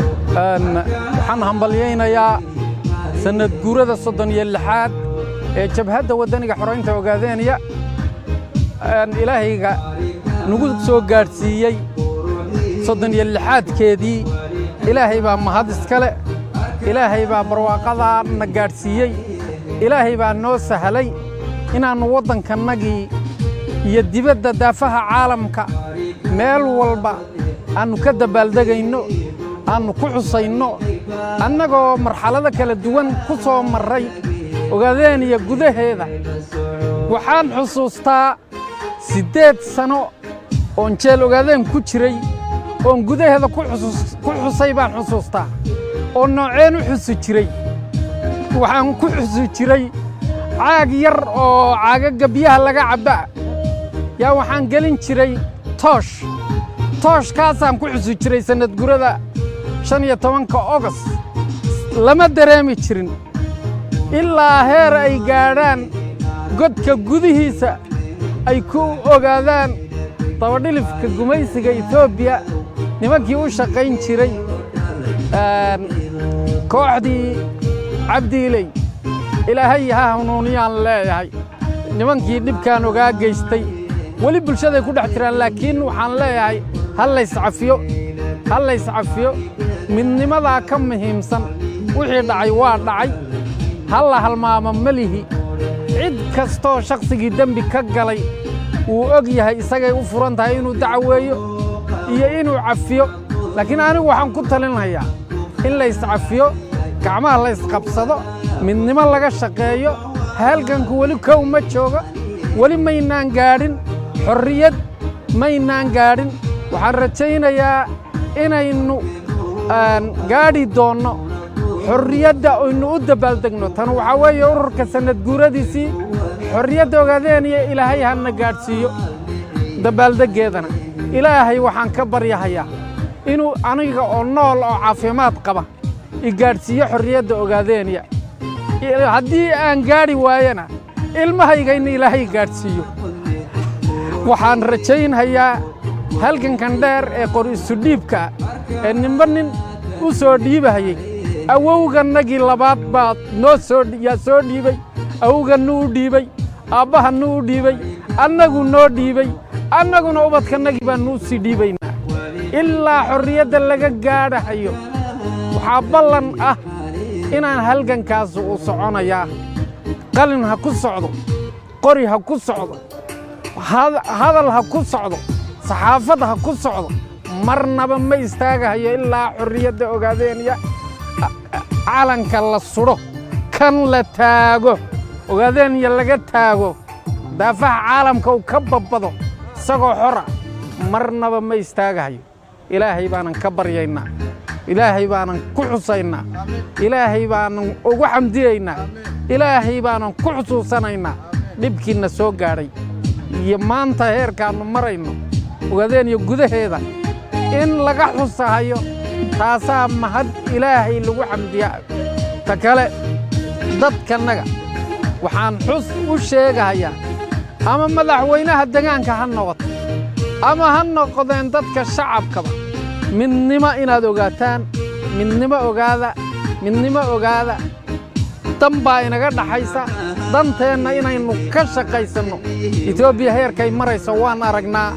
waxaan hambaliyaynayaa sanad guurada 36aad ee jabhadda wadaniga xoreynta Ogaadeniya ilaahayga nagu soo gaarsiiyay 36aadkeedii ilaahay baa mahad iskale ilaahay baa barwaaqada na gaarsiiyay ilaahay baa noo sahlay inaan waddankanagii iyo dibadda daafaha caalamka meel walba aanu ka dabaaldegayno aanu ku xusayno annagoo marxalado kala duwan ku soo maray Ogaadeniya gudaheeda waxaan xusuustaa 8 sano oo jeel Ogaadeen ku jiray oo gudaheeda ku xusay baan xusuustaa oo nooceen u xusu jiray waxaan ku xusu jiray caag yar oo caagaga biyaha laga cabba yaa waxaan gelin jiray toosh kaasaan ku xusu jiray sanad gurada 15 August lama dareemi jirin ilaa heer ay gaadhaan godka gudihiisa ay ku ogaadaan dabadhilifka gumaysiga Ethiopia nimankii u shaqayn jiray kooxdii Cabdiilay ilaahay ha hanuuniyaan leeyahay nimankii dhibkaan ogaa geystay wali bulshada ku dhex jiraan laakiin waxaan leeyahay hal la iscafiyo midnimada ka muhiimsan wixii dhacay waa dhacay hal la halmaamo malihi cid kastoo shakhsigii dambi ka galay uu og yahay isagay u furan tahay inuu dacweeyo iyo inuu cafiyo laakiin anigu waxaan ku talinayaa in la iscafiyo gacmaha la isqabsado midnimo laga shaqeeyo halganku wali kow ma jooga wali maynaan gaadhin xorriyad maynaan gaadhin waxaan rajaynayaa inaynu gaadhi doonno xorriyadda aynu u dabaaldegno tan waxaa weeye ururka sanad guuradiisii xorriyadda Ogaadeniya ilaahay hana gaadhsiiyo dabaaldegeedana ilaahay waxaan ka baryahayaa inuu aniga oo nool oo caafimaad qaba i gaadhsiiyo xorriyadda Ogaadeniya haddii aan gaadhi waayana ilmahayga ilaahay gaadhsiiyo waxaan rajaynayaa halgankan dheer ee qor isu dhiibka ee ninba nin u soo dhiibahayay awowganagii labaad baa yaa soo dhiibay awowgannu u dhiibay aabbahannu u dhiibay annagu noo dhiibay annaguna ubadkanagii baannu sii dhiibaynaa ilaa xorriyadda laga gaadhahayo waxaa ballan ah inaan halgankaas u soconayaa qalin ha ku socdo qori ha ku socdo hadal ha ku socdo saxaafad ha ku socdo marnaba ma istaagahayo ilaa xorriyadda Ogaadeniya calanka la sudho kan la taago Ogaadeniya laga taago daafaha caalamka uu ka babbado isagoo xora marnaba ma istaagahayo ilaahay baanan ka baryaynaa ilaahay baanan ku xusaynaa ilaahay baanan ugu xamdiyaynaa ilaahay baanan ku xusuusanaynaa dhibkiina soo gaadhay iyo maanta heerkaannu marayno Ogaadeniya gudaheeda in laga xusahayo taasaa mahad ilaahay lagu xamdiyaa ta kale dadkanaga waxaan u sheegahayaa ama madaxweynaha deegaanka ha noqoto ama ha noqdeen dadka shacabkaba midnimo inaad ogaataan midnimo ogaada dan baa inaga dhaxaysa danteenna inaynu ka shaqaysanno Ethiopia heerkay marayso waan aragnaa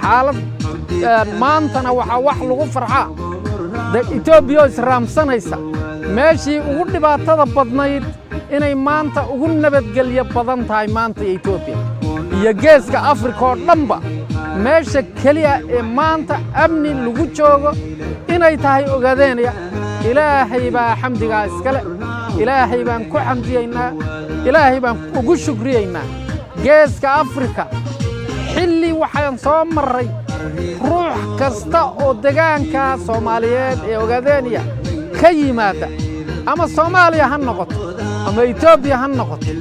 xaalad maantana waxaa wax lagu farxaa Ethiopia israamsanaysa meeshii ugu dhibaatada badnayd inay maanta ugu nabadgelyo badan tahay maanta Ethiopia iyo geeska Afrika oo dhanba meesha kaliya ee maanta amni lagu joogo inay tahay Ogaadeniya ilaahay baa xamdiga iskale ilaahay baan ku xamdiyaynaa ilaahay baan ugu shukriyaynaa geeska Afrika xilli waxaan soo maray ruux kasta oo deegaanka Soomaaliyeed ee Ogaadeniya ka yimaada ama Soomaaliya ha noqoto ama Ethiopia ha noqoto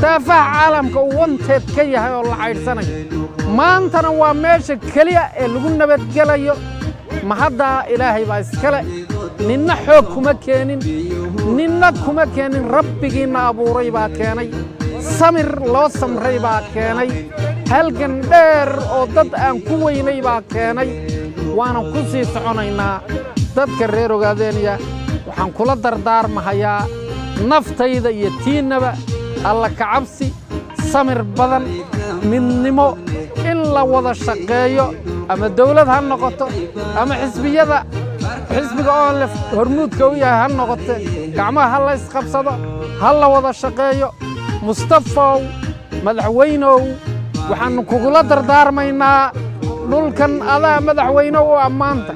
daafaha caalamka uu wanteed ka yahay oo la caydhsanayo maantana waa meesha kaliya ee lagu nabadgelayo mahadda ilaahay baa iskale ninna xoog kuma keenin ninna kuma keenin rabbigiina abuuray baa keenay samir loo samray baa keenay halgan dheer oo dad aan ku weynay baa keenay waana ku sii soconaynaa dadka reer Ogaadeenaya waxaan kula dardaarmahayaa naftayda iyo tiinaba alla ka cabsi samir badan midnimo in la wada shaqeeyo ama dawlad ha noqoto ama xisbiga oo leh hormuudka u yahay ha noqoto gacmaha la isqabsado ha la wada shaqeeyo Mustafa madaxweynow waxaan kugula dardaarmaynaa dhulkan adaa madaxweyne u ammaanta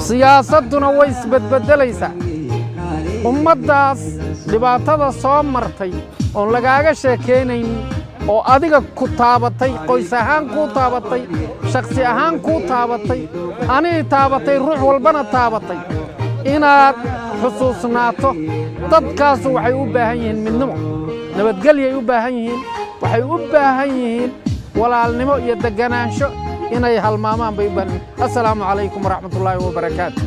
siyaasaduna way isbedbedelaysaa ummadaas dhibaatada soo martay oo lagaaga sheekeynayn oo adiga ku taabatay qoys ahaan ku taabatay shakhsi ahaan ku taabatay ani taabatay ruux walbana taabatay inaad xusuusnaato dadkaas waxay u baahan yihiin midnimo nabadgelyo ay u baahan yihiin waxay u baahan yihiin walaalnimo iyo deganaansho inay halmaamaan bay u baahan yihiin assalaamu calaykum waraxmatullaahi wabarakaatuh